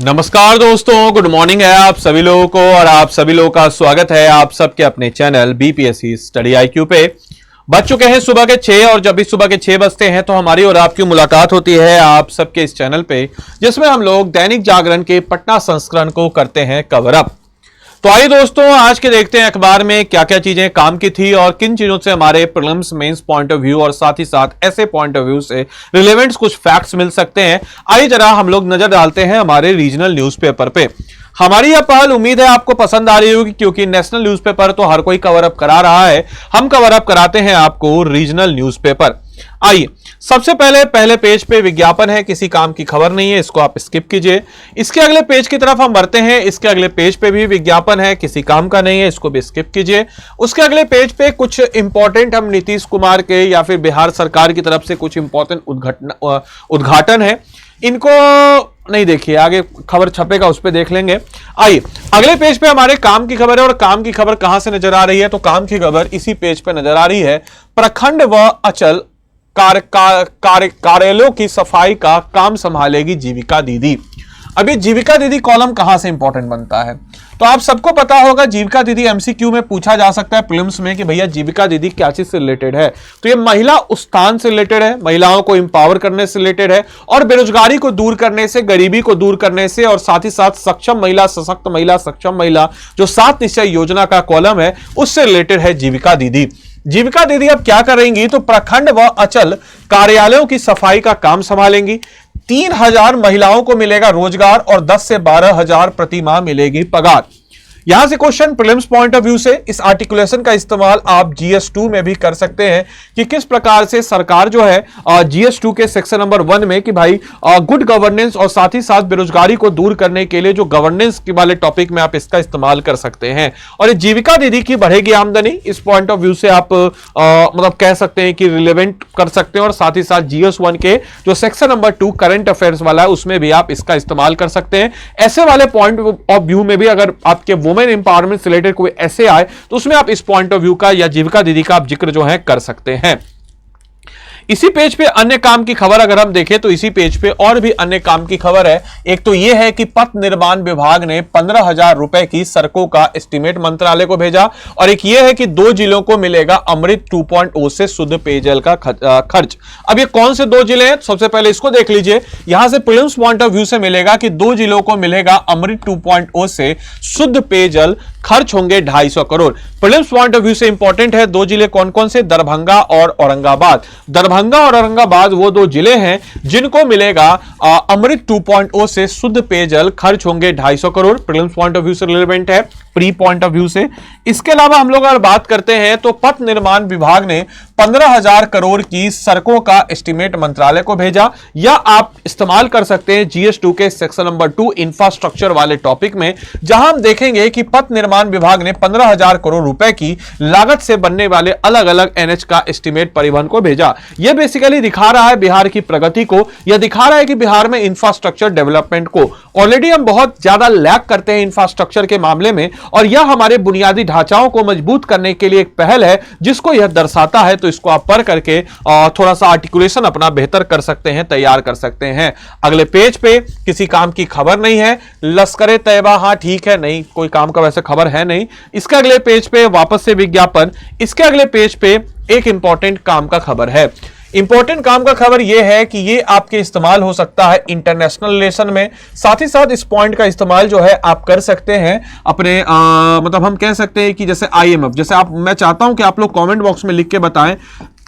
नमस्कार दोस्तों, good morning है आप सभी लोगों को और आप सभी लोगों का स्वागत है आप सबके अपने चैनल बीपीएससी स्टडी आईक्यू पे। बज चुके हैं सुबह के 6 और जब भी सुबह के 6 बजते हैं तो हमारी और आपकी मुलाकात होती है आप सबके इस चैनल पे, जिसमें हम लोग दैनिक जागरण के पटना संस्करण को करते हैं कवर अप। तो आइए दोस्तों, आज के देखते हैं अखबार में क्या क्या चीजें काम की थी और किन चीजों से हमारे prelims mains point of view और साथ ही साथ ऐसे पॉइंट ऑफ व्यू से रिलेवेंट कुछ फैक्ट्स मिल सकते हैं। आइए जरा हम लोग नजर डालते हैं हमारे रीजनल न्यूज़पेपर पे। हमारी यह पहल उम्मीद है आपको पसंद आ रही होगी, क्योंकि नेशनल न्यूज़पेपर तो हर कोई कवर अप करा रहा है, हम कवर अप कराते हैं आपको रीजनल न्यूज़पेपर। आइए सबसे पहले पेज पे विज्ञापन है, किसी काम की खबर नहीं है, इसको आप स्किप कीजिए। इसके अगले पेज की तरफ हम बढ़ते हैं, इसके अगले पेज पे भी विज्ञापन है, किसी काम का नहीं है, इसको भी स्किप कीजिए। उसके अगले पेज पे कुछ इंपॉर्टेंट हम नीतीश कुमार के या फिर बिहार सरकार की तरफ से कुछ इंपॉर्टेंट उद्घाटन है, इनको नहीं देखिए, आगे खबर छपेगा उस पर देख लेंगे। आइए अगले पेज पे हमारे काम की खबर है, और काम की खबर कहां से नजर आ रही है, तो काम की खबर इसी पेज पे नजर आ रही है। प्रखंड व अचल कार्यालयों की सफाई का काम संभालेगी जीविका दीदी। अब ये जीविका दीदी कॉलम कहां से इंपॉर्टेंट बनता है, तो आप सबको पता होगा जीविका दीदी एमसीक्यू में पूछा जा सकता है प्रीलिम्स में कि भैया जीविका दीदी क्या चीज से रिलेटेड है। तो ये महिला उत्थान से रिलेटेड है, महिलाओं को इंपावर करने से रिलेटेड है, और बेरोजगारी को दूर करने से, गरीबी को दूर करने से, और साथ ही साथ सक्षम महिला, सशक्त महिला, सक्षम महिला जो 7 निश्चय योजना का कॉलम है उससे रिलेटेड है जीविका दीदी। जीविका दीदी अब क्या करेंगी, तो प्रखंड व अचल कार्यालयों की सफाई का काम संभालेंगी। 3000 महिलाओं को मिलेगा रोजगार और 10 से 12 हजार प्रति माह मिलेगी पगार। यहां से question prelims point of view से इस आर्टिकुलेशन का इस्तेमाल आप जीएस2 में भी कर सकते हैं कि किस प्रकार से सरकार जो है जीएस2 के सेक्शन नंबर 1 में कि भाई गुड गवर्नेंस और साथ ही साथ बेरोजगारी को दूर करने के लिए जो गवर्नेंस के वाले टॉपिक में आप इसका इस्तेमाल कर सकते हैं। और ये जीविका दीदी की बढ़ेगी आमदनी, इस पॉइंट ऑफ व्यू से आप मतलब कह सकते हैं कि रिलेवेंट कर सकते हैं, और साथ ही साथ जीएस1 के जो सेक्शन नंबर 2 करंट अफेयर्स वाला है उसमें भी आप इसका इस्तेमाल कर सकते हैं। ऐसे वाले पॉइंट ऑफ व्यू में भी अगर आपके वुमेन एम्पावरमेंट से रिलेटेड कोई ऐसे आए तो उसमें आप इस पॉइंट ऑफ व्यू का या जीविका दीदी का आप जिक्र जो है कर सकते हैं। इसी पेज पे अन्य काम की खबर अगर हम देखें तो इसी पेज पे और भी अन्य काम की खबर है। एक तो यह है कि पथ निर्माण विभाग ने 15,000 रुपए की सड़कों का एस्टीमेट मंत्रालय को भेजा, और एक यह है कि 2 जिलों को मिलेगा अमृत 2.0 से शुद्ध पेयजल का खर्च। अब ये कौन से 2 जिले हैं, सबसे पहले इसको देख लीजिए। यहां से प्रीलिम्स पॉइंट ऑफ व्यू से मिलेगा कि 2 जिलों को मिलेगा अमृत 2.0 से शुद्ध पेयजल, खर्च होंगे 250 crore. Prelims point of view से इंपॉर्टेंट है 2 जिले कौन कौन से, दरभंगा और औरंगाबाद। दरभंगा और औरंगाबाद वो 2 जिले हैं जिनको मिलेगा अमृत 2.0 से शुद्ध पेयजल, खर्च होंगे 250 crore. Prelims point of view से रिलेवेंट है, प्री पॉइंट ऑफ व्यू से। इसके अलावा हम लोग अगर बात करते हैं तो पथ निर्माण विभाग ने 15,000 करोड़ की सड़कों का एस्टीमेट मंत्रालय को भेजा, या आप इस्तेमाल कर सकते हैं जीएस2 के सेक्शन नंबर 2 इंफ्रास्ट्रक्चर वाले टॉपिक में, जहां हम देखेंगे कि पथ निर्माण विभाग ने 15,000 करोड़ रुपए की लागत से बनने वाले अलग अलग एनएच का एस्टीमेट परिवहन को भेजा। यह बेसिकली दिखा रहा है बिहार की प्रगति को, यह दिखा रहा है कि बिहार में इंफ्रास्ट्रक्चर डेवलपमेंट को ऑलरेडी हम बहुत ज्यादा लैक करते हैं इंफ्रास्ट्रक्चर के मामले में, और यह हमारे बुनियादी ढांचाओं को मजबूत करने के लिए एक पहल है जिसको यह दर्शाता है। तो इसको आप पढ़ करके थोड़ा सा आर्टिकुलेशन अपना बेहतर कर सकते हैं, तैयार कर सकते हैं। अगले पेज पे किसी काम की खबर नहीं है, लश्कर तैयबा, हाँ ठीक है, नहीं कोई काम का वैसे खबर है नहीं। इसके अगले पेज पे वापस से विज्ञापन, इसके अगले पेज पे एक इंपॉर्टेंट काम का खबर है। इंपॉर्टेंट काम का खबर यह है कि ये आपके इस्तेमाल हो सकता है इंटरनेशनल रिलेशन में, साथ ही साथ इस पॉइंट का इस्तेमाल जो है आप कर सकते हैं अपने मतलब हम कह सकते हैं कि जैसे आईएमएफ, जैसे आप, मैं चाहता हूं कि आप लोग कमेंट बॉक्स में लिख के बताएं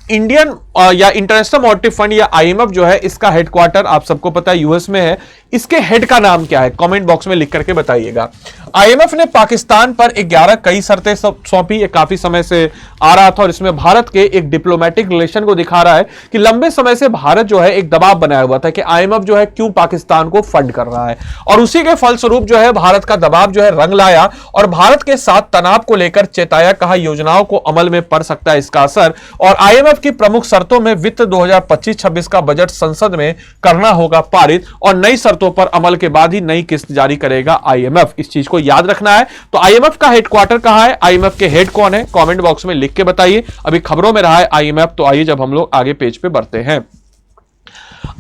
इंडियन या इंटरनेशनल मॉनेटरी फंड या आईएमएफ जो है इसका हेडक्वार्टर आप सबको पता है यूएस में है, इसके हेड का नाम क्या है कमेंट बॉक्स में लिख करके बताइएगा। आईएमएफ ने पाकिस्तान पर 11 कई शर्तें सौंपी, ये काफी समय से आ रहा था, और इसमें भारत के एक डिप्लोमेटिक रिलेशन को दिखा रहा है कि लंबे समय से भारत जो है एक दबाव बनाया हुआ था कि आईएमएफ जो है क्यों पाकिस्तान को फंड कर रहा है, और उसी के फलस्वरूप जो है भारत का दबाव जो है रंग लाया, और भारत के साथ तनाव को लेकर चेताया, कहा योजनाओं को अमल में पड़ सकता है इसका असर, और आईएमएफ की प्रमुख शर्तों में वित्त 2025-26 का बजट संसद में करना होगा पारित, और नई शर्तों पर अमल के बाद ही नई किस्त जारी करेगा आईएमएफ। इस चीज को याद रखना है। तो आईएमएफ का हेडक्वार्टर कहां है, आईएमएफ के हेड कौन है, कमेंट बॉक्स में लिख के बताइए। अभी खबरों में रहा है आईएमएफ, तो आइए जब हम लोग आगे पेज पे बढ़ते हैं।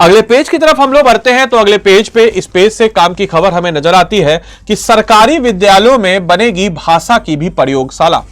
अगले पेज की तरफ हम लोग बढ़ते हैं तो अगले पेज पे इस पेज से काम की खबर हमें नजर आती है कि सरकारी विद्यालयों में बनेगी भाषा की भी प्रयोगशाला।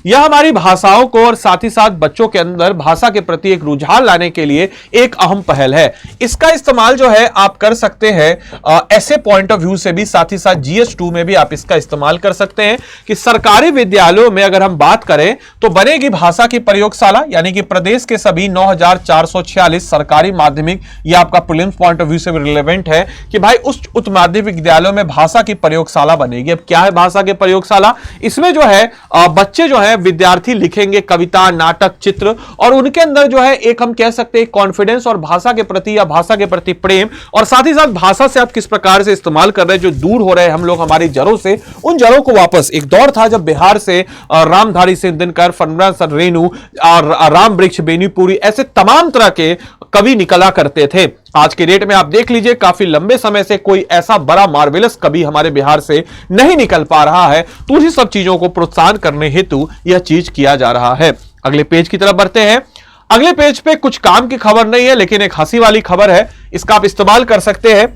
यह हमारी भाषाओं को और साथ ही साथ बच्चों के अंदर भाषा के प्रति एक रुझान लाने के लिए एक अहम पहल है। इसका इस्तेमाल जो है आप कर सकते हैं ऐसे पॉइंट ऑफ व्यू से भी, साथ ही साथ GS2 में भी आप इसका इस्तेमाल कर सकते हैं कि सरकारी विद्यालयों में अगर हम बात करें तो बनेगी भाषा की प्रयोगशाला, यानी कि प्रदेश के सभी 9446 सरकारी माध्यमिक, यह आपका प्रीलिम्स पॉइंट ऑफ व्यू से रिलेवेंट है कि भाई उच्च माध्यमिक विद्यालयों में भाषा की प्रयोगशाला बनेगी। अब क्या है भाषा की प्रयोगशाला? इसमें जो है बच्चे जो है विद्यार्थी लिखेंगे कविता, नाटक, चित्र, और उनके अंदर जो है एक हम कह सकते हैं कॉन्फिडेंस और भाषा के प्रति या भाषा के प्रति प्रेम, और साथ ही साथ भाषा से आप किस प्रकार से इस्तेमाल कर रहे हैं, जो दूर हो रहे हैं हम लोग हमारी जड़ों से, उन जड़ों को वापस। एक दौर था जब बिहार से रामधारी सिंह दिनकर, फणिराम सर रेणु और राम वृक्ष बेनीपुरी, ऐसे तमाम तरह के कवि निकला करते थे। आज के डेट में आप देख लीजिए काफी लंबे समय से कोई ऐसा बड़ा मार्वेलस कवि हमारे बिहार से नहीं निकल पा रहा है, तो उसी सब चीजों को प्रोत्साहन करने हेतु यह चीज किया जा रहा है। अगले पेज की तरफ बढ़ते हैं। अगले पेज पे कुछ काम की खबर नहीं है लेकिन एक हंसी वाली खबर है, इसका आप इस्तेमाल कर सकते हैं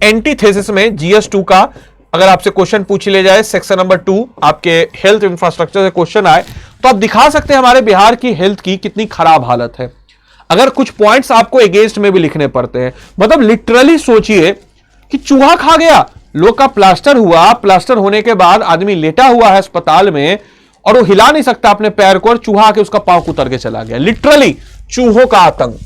एंटीथेसिस में GS2 का। अगर आपसे क्वेश्चन पूछ ले जाए सेक्शन नंबर 2 आपके हेल्थ इंफ्रास्ट्रक्चर से क्वेश्चन आए तो आप दिखा सकते हैं हमारे बिहार की हेल्थ की कितनी खराब हालत है। अगर कुछ पॉइंट्स आपको अगेंस्ट में भी लिखने पड़ते हैं, मतलब लिटरली सोचिए कि चूहा खा गया, लोग का प्लास्टर हुआ, प्लास्टर होने के बाद आदमी लेटा हुआ है अस्पताल में और वो हिला नहीं सकता अपने पैर को, और चूहा आके उसका पांव कुतर के चला गया। लिटरली चूहों का आतंक।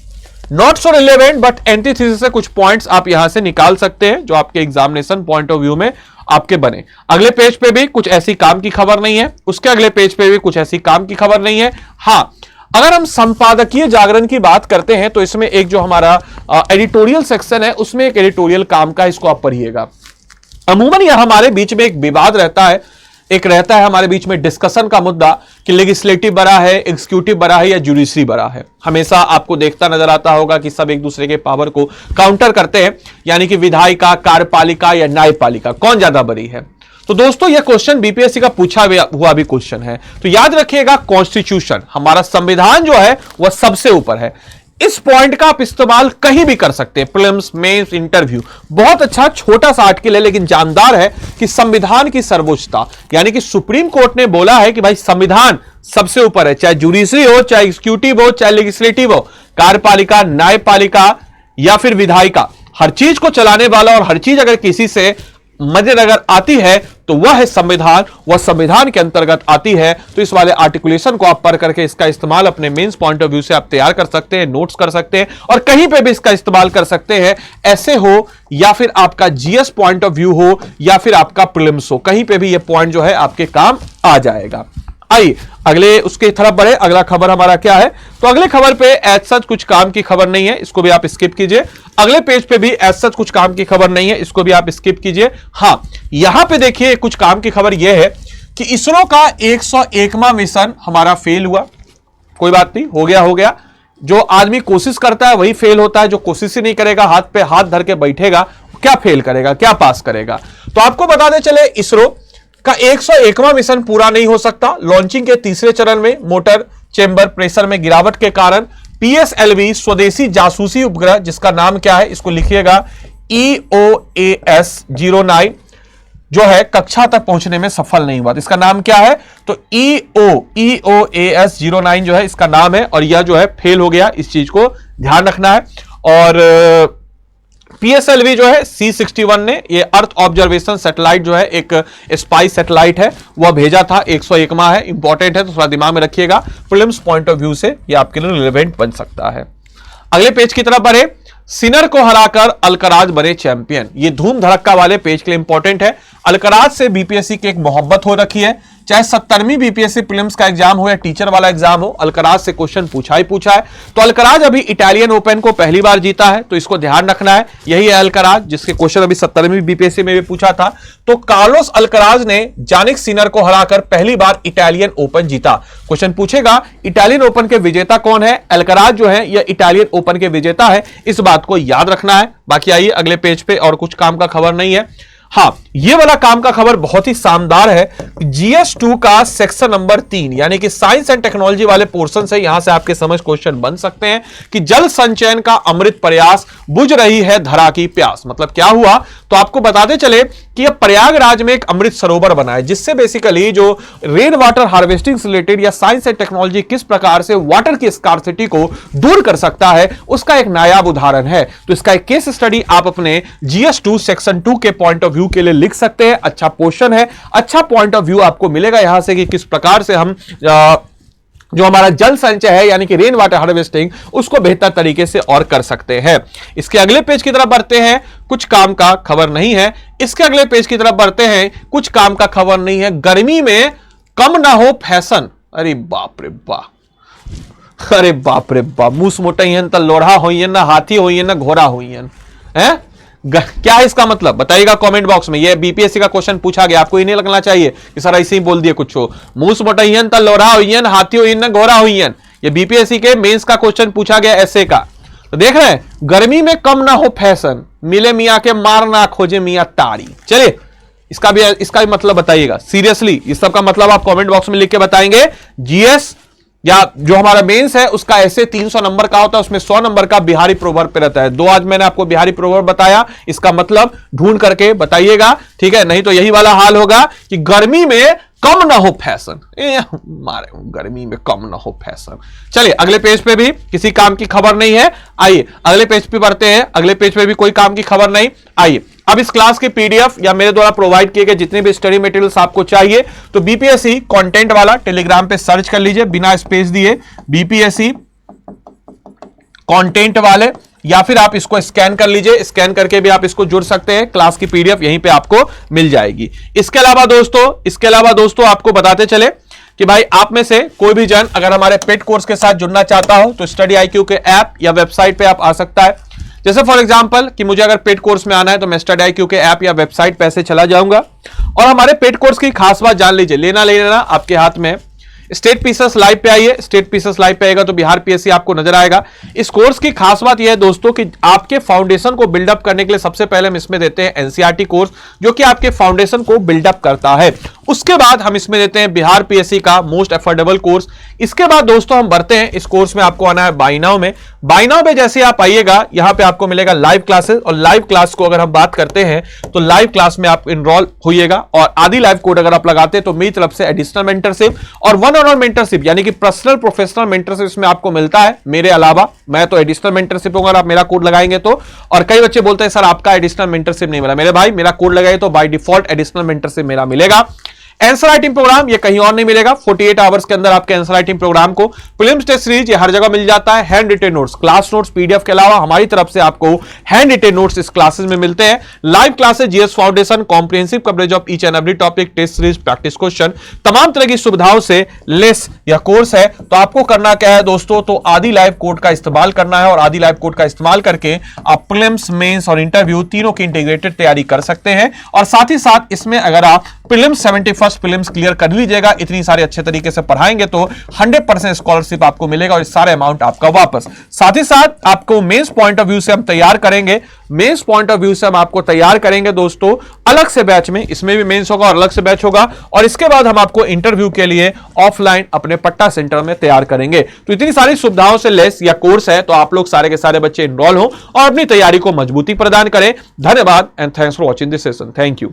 Not so relevant but antithesis से कुछ पॉइंट्स आप यहां से निकाल सकते हैं जो आपके एग्जामिनेशन पॉइंट ऑफ व्यू में आपके बने। अगले पेज पे भी कुछ ऐसी काम की खबर नहीं है, उसके अगले पेज पे भी कुछ ऐसी काम की खबर नहीं है। हां, अगर हम संपादकीय जागरण की बात करते हैं तो इसमें एक जो हमारा एडिटोरियल सेक्शन है उसमें एक एडिटोरियल काम का, इसको आप पढ़िएगा। अमूमन यह हमारे बीच में एक विवाद रहता है, एक रहता है हमारे बीच में डिस्कशन का मुद्दा कि लेजिस्लेटिव बड़ा है, एग्जीक्यूटिव बड़ा है या जुडिशरी बड़ा है। हमेशा आपको देखता नजर आता होगा कि सब एक दूसरे के पावर को काउंटर करते हैं, यानी कि विधायिका, कार्यपालिका या न्यायपालिका कौन ज्यादा बड़ी है। तो दोस्तों यह क्वेश्चन बीपीएससी का पूछा हुआ भी क्वेश्चन है, तो याद रखिएगा कॉन्स्टिट्यूशन, हमारा संविधान जो है वह सबसे ऊपर है। इस पॉइंट का आप इस्तेमाल कहीं भी कर सकते हैं, प्रीलिम्स, मेंस, इंटरव्यू। बहुत अच्छा छोटा सा आर्टिकल है लेकिन जानदार है कि संविधान की सर्वोच्चता, यानी कि सुप्रीम कोर्ट ने बोला है कि भाई संविधान सबसे ऊपर है, चाहे जुडिशरी हो, चाहे एग्जीक्यूटिव हो, चाहे लेजिस्लेटिव हो, कार्यपालिका, न्यायपालिका या फिर विधायिका, हर चीज को चलाने वाला और हर चीज अगर किसी से मदद अगर आती है तो वह है संविधान, वह संविधान के अंतर्गत आती है। तो इस वाले आर्टिकुलेशन को आप पढ़ करके इसका इस्तेमाल अपने मेंस पॉइंट ऑफ व्यू से आप तैयार कर सकते हैं, नोट्स कर सकते हैं और कहीं पे भी इसका इस्तेमाल कर सकते हैं, ऐसे हो या फिर आपका जीएस पॉइंट ऑफ व्यू हो या फिर आपका प्रीलिम्स हो, कहीं पे भी यह पॉइंट जो है आपके काम आ जाएगा। आइए अगले उसके तरफ बढ़े। अगला खबर हमारा क्या है, तो अगले खबर पे एज सच कुछ काम की खबर नहीं है, इसको भी आप स्किप कीजिए। अगले पेज पे भी एज सच कुछ काम की खबर नहीं है, इसको भी आप स्किप कीजिए। हां, यहां पे देखिए कुछ काम की खबर यह है कि इसरो का 101वां मिशन हमारा फेल हुआ। कोई बात नहीं, हो गया। जो आदमी कोशिश करता है वही फेल होता है, जो कोशिश ही नहीं करेगा, हाथ पे हाथ धर के बैठेगा, क्या फेल करेगा, क्या पास करेगा। तो आपको बता दें चले, इसरो का 101वां मिशन पूरा नहीं हो सकता। लॉन्चिंग के तीसरे चरण में मोटर चेंबर प्रेशर में गिरावट के कारण PSLV स्वदेशी जासूसी उपग्रह, जिसका नाम क्या है इसको लिखिएगा, EOAS-09, जो है कक्षा तक पहुंचने में सफल नहीं हुआ। इसका नाम क्या है, तो EOAS-09 जो है इसका नाम है और यह जो है फेल हो गया। इस चीज को ध्यान रखना है। और PSLV जो है C61 ने ये अर्थ ऑब्जर्वेशन सैटेलाइट जो है एक स्पाई सैटेलाइट है, वह भेजा था। 101वां है, इंपॉर्टेंट है, तो थोड़ा दिमाग में रखिएगा। प्रीलिम्स पॉइंट ऑफ व्यू से ये आपके लिए रिलेवेंट बन सकता है। अगले पेज की तरफ बढ़े। सिनर को हराकर अलकराज बने चैंपियन, ये धूम धड़क्का वाले पेज के लिए इंपॉर्टेंट है। अलकराज से बीपीएससी की एक मोहब्बत हो रखी है, चाहे 70वीं बीपीएससी प्रीलिम्स का एग्जाम हो या टीचर वाला एग्जाम हो, अलकराज से क्वेश्चन पूछा ही पूछा है। तो अलकराज अभी इटालियन ओपन को पहली बार जीता है, तो इसको ध्यान रखना है। यही है अलकराज जिसके क्वेश्चन अभी 70वीं बीपीएससी में भी पूछा था। तो कार्लोस अलकराज ने जानिक सिनर को हराकर पहली बार इटालियन ओपन जीता। क्वेश्चन पूछेगा इटालियन ओपन के विजेता कौन है, अलकराज जो है यह इटालियन ओपन के विजेता है, इस बात को याद रखना है। बाकी आइए अगले पेज पे, और कुछ काम का खबर नहीं है। हाँ, ये वाला काम का खबर बहुत ही शानदार है। GS2 का सेक्शन नंबर 3 यानी कि साइंस एंड टेक्नोलॉजी वाले पोर्शन से यहां से आपके समझ क्वेश्चन बन सकते हैं कि जल संचयन का अमृत प्रयास, बुझ रही है धरा की प्यास। मतलब क्या हुआ, तो आपको बताते चले कि यह प्रयागराज में एक अमृत सरोवर बना है, जिससे बेसिकली जो रेन वाटर हार्वेस्टिंग से रिलेटेड या साइंस एंड टेक्नोलॉजी किस प्रकार से वाटर की स्कार्सिटी को दूर कर सकता है, उसका एक नायाब उदाहरण है। तो इसका एक केस स्टडी आप अपने GS2 सेक्शन 2 के पॉइंट ऑफ व्यू के लिए लिख सकते हैं। अच्छा पोर्शन है, अच्छा पॉइंट ऑफ व्यू आपको मिलेगा यहां से कि किस प्रकार से हम जो हमारा जल संचय है यानी कि रेन वाटर हार्वेस्टिंग, उसको बेहतर तरीके से और कर सकते हैं। इसके अगले पेज की तरफ बढ़ते हैं, कुछ काम का खबर नहीं है। इसके अगले पेज की तरफ बढ़ते हैं, कुछ काम का खबर नहीं है। गर्मी में कम ना हो फैशन। अरे बाप रे बाप, अरे बाप रे बाप, मूस मोटइयन त लोढ़ा होइयन ना हाथी होइयन ना घोड़ा होइयन है। क्या है इसका मतलब बताइएगा कमेंट बॉक्स में। ये बीपीएससी का क्वेश्चन पूछा गया, आपको ही नहीं लगना चाहिए कि सर ऐसे ही बोल दिए कुछ हो। मूस मोटइयन त लोढ़ा होइयन हाथी होइयन ना घोड़ा होइयन, ये बीपीएससी के मेंस का क्वेश्चन पूछा गया ऐसे का। तो देख रहे हैं, गर्मी में कम ना हो फैशन, मिले मियां के मार ना खोजे मियां ताड़ी। चलिए इसका भी मतलब बताइएगा सीरियसली, इस सब का मतलब आप कमेंट बॉक्स में लिख के बताएंगे। जीएस या जो हमारा मेंस है उसका ऐसे 300 नंबर का होता है, उसमें 100 नंबर का बिहारी प्रोवर्ब पे रहता है। 2 आज मैंने आपको बिहारी प्रोवर्ब बताया, इसका मतलब ढूंढ करके बताइएगा, ठीक है। नहीं तो यही वाला हाल होगा कि गर्मी में कम ना हो फैशन, मारे गर्मी में कम ना हो फैशन। चलिए अगले पेज पे भी किसी काम की खबर नहीं है, आइए अगले पेज पे बढ़ते हैं। अगले पेज पे भी कोई काम की खबर नहीं। आइए अब इस क्लास की पीडीएफ या मेरे द्वारा प्रोवाइड किए गए जितने भी स्टडी मटेरियल्स आपको चाहिए तो बीपीएससी कंटेंट वाला टेलीग्राम पे सर्च कर लीजिए बिना स्पेस दिए, बीपीएससी कंटेंट वाले, या फिर आप इसको स्कैन कर लीजिए, स्कैन करके भी आप इसको जुड़ सकते हैं। क्लास की पीडीएफ यहीं पे आपको मिल जाएगी। इसके अलावा दोस्तों आपको बताते चले कि भाई आप में से कोई भी जन अगर हमारे पेड कोर्स के साथ जुड़ना चाहता हो तो स्टडी IQ के ऐप या वेबसाइट पे आप आ सकता है। जैसे फॉर एग्जांपल कि मुझे अगर पेड कोर्स में आना है तो मैं स्टडी IQ के ऐप या वेबसाइट पे ऐसे चला जाऊंगा और हमारे पेड कोर्स की खास बात जान लीजिए, लेना आपके हाथ में। स्टेट पीसेस लाइव पे आइए, स्टेट पीसेस लाइव पे आएगा तो बिहार PSC आपको नजर आएगा। इस कोर्स की खास बात यह है दोस्तों कि आपके फाउंडेशन को बिल्डअप करने के लिए सबसे पहले हम इसमें देते हैं NCERT कोर्स, जो कि आपके फाउंडेशन को बिल्डअप करता है। उसके बाद हम इसमें देते हैं बिहार PSC का मोस्ट अफोर्डेबल कोर्स। इसके बाद दोस्तों हम बढ़ते हैं, इस कोर्स में आपको आना है बाय नाउ में। बाय नाउ में जैसे आप आइएगा यहां पे आपको मिलेगा लाइव क्लासेस, और लाइव क्लास को अगर हम बात करते हैं तो लाइव क्लास में आप इनरोल होइएगा और आदि लाइव कोड अगर आप लगाते हैं तो मेरी तरफ से एडिशनल मेंटरशिप और वन-ऑन-वन मेंटरशिप यानी कि पर्सनल प्रोफेशनल मेंटरशिप इसमें आपको मिलता है। मेरे अलावा मैं तो एडिशनल मेंटरशिप होगा, आप मेरा कोड लगाएंगे तो। और कई बच्चे बोलते हैं सर आपका एडिशनल मेंटरशिप नहीं मिला। मेरे भाई मेरा कोड लगाए तो बाय डिफॉल्ट एडिशनल मेंटरशिप मेरा मिलेगा। आंसर राइटिंग प्रोग्राम ये कहीं और नहीं मिलेगा, 48 आवर्स के अंदर आपके आंसर राइटिंग प्रोग्राम को प्रीलिम्स टेस्ट सीरीज ये हर जगह मिल जाता है। Handwritten notes, class notes PDF के अलावा हमारी तरफ से आपको हैंड रिटेन नोट्स इस क्लासेस में मिलते हैं। Live classes, GS foundation, comprehensive coverage of each and every topic, test series, practice question, तमाम तरह की सुविधाओं से लेस यह कोर्स है। तो आपको करना क्या है दोस्तों, तो आदि लाइव कोड का इस्तेमाल करना है और आदि लाइव कोड का इस्तेमाल करके आप प्रीलिम्स, मेंस और इंटरव्यू तीनों की इंटीग्रेटेड तैयारी कर सकते हैं। और साथ ही साथ इसमें अगर आप प्रीलिम्स 71st प्रीलिम्स क्लियर कर लीजिएगा, इतनी सारे अच्छे तरीके से पढ़ाएंगे तो 100% स्कॉलरशिप आपको मिलेगा और इस सारे अमाउंट आपका वापस। साथ ही साथ आपको मेंस पॉइंट ऑफ व्यू से हम तैयार करेंगे, मेंस पॉइंट ऑफ व्यू से हम आपको तैयार करेंगे दोस्तों अलग से बैच में। इसमें भी मेंस होगा और अलग से बैच होगा, और इसके बाद हम आपको इंटरव्यू के लिए ऑफलाइन अपने पट्टा सेंटर में तैयार करेंगे। तो इतनी सारी सुविधाओं से लेस यह कोर्स है, तो आप लोग सारे के सारे बच्चे इनरोल हो और अपनी तैयारी को मजबूती प्रदान करें। धन्यवाद and thanks for watching this session. Thank you.